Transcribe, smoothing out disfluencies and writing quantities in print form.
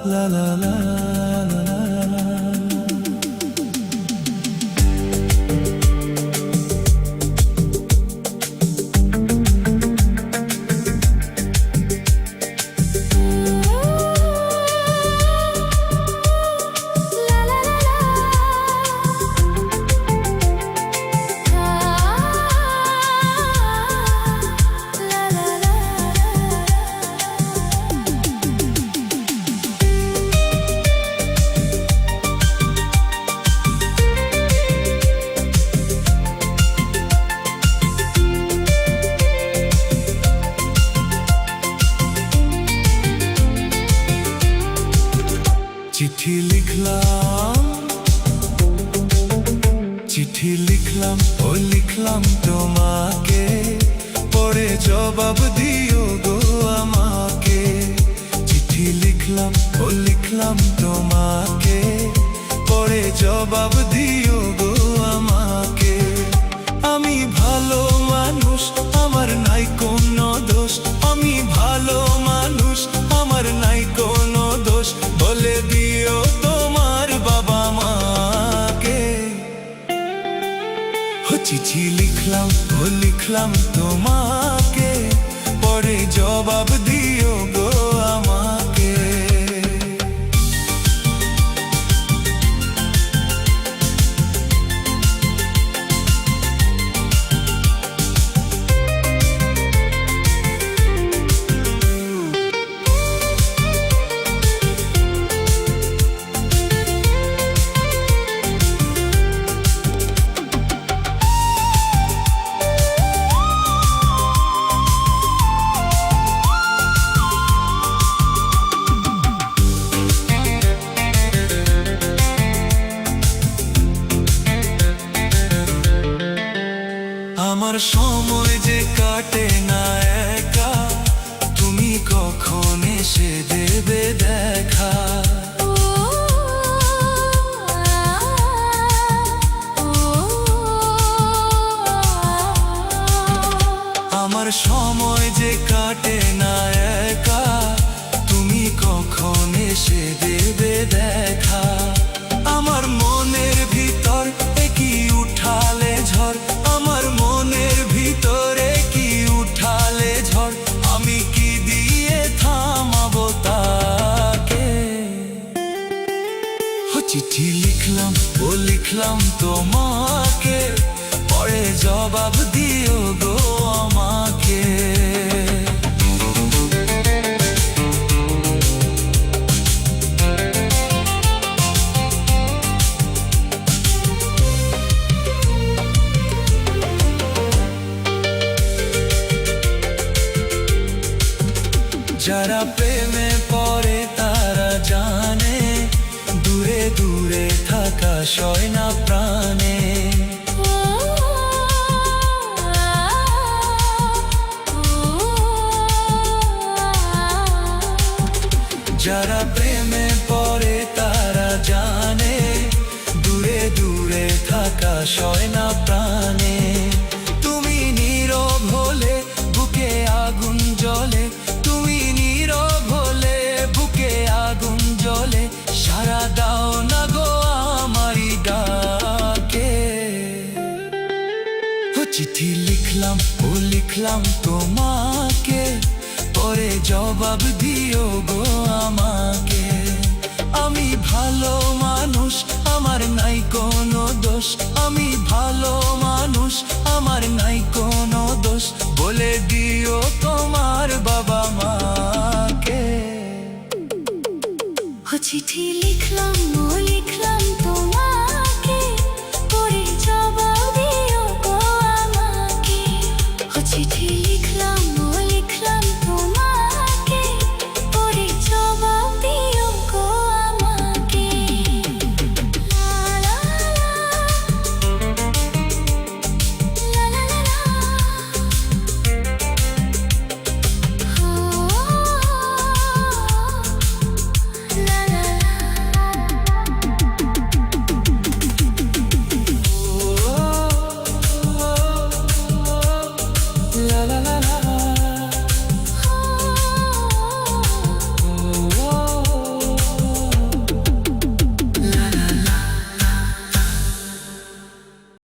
লা লা লা লা লা। চিঠি লিখলাম, চিঠি লিখলাম, ও লিখলাম তোমাকে, পরে জবাব দিও গো আমাকে। চিঠি লিখলাম, ও লিখলাম তোমাকে, পরে জবাব দিও গো আমাকে। আমি ভালো মানুষ, আমার নাই কোনো দোষ, আমি ভালো মানুষ, আমার নাই কোনো দোষ, বলে দিও তোমার বাবা মাকে। চিঠি লিখলাম, ও লিখলাম তোমাকে, পরে জবাব দিও গো আমাকে। আমার সময় যে কাটে না একা, তুমি কখন এসে দেবে দেখা। আমার সময় যে কাটে না একা, তুমি কখন এসে দেবে দেখা। আমার মনের ভিতর কি উঠালে ঝড়, আমার মনের ভিতরে কি উঠালে ঝড়, আমি কি দিয়ে থামাবো তাকে। চিঠি লিখলাম, ও লিখলাম তোমাকে, পরে জবাব দিও গো আমাকে। যারা প্রেমে পড়ে তারা জানে, দূরে দূরে থাকা সয় না প্রাণে। যারা প্রেমে পড়ে তারা জানে, দূরে দূরে থাকা সয় না প্রাণে। তুমি নীরব হলে বুকে আগুন জ্বলে, তুমি নীরব হলে বুকে আগুন জ্বলে, সারা দাও না গো আমারই ডাকে। চিঠি লিখলাম, ও লিখলাম তোমাকে, পরে জবাব দিও গো আমাকে। আমি ভালো মানুষ, আমার নাই কোনো দোষ, আমি ভালো মানুষ, আমার নাই কোনো দোষ, বলে দিও তোমার বাবা মাকে। চিঠি লিখলাম, ও লিখলাম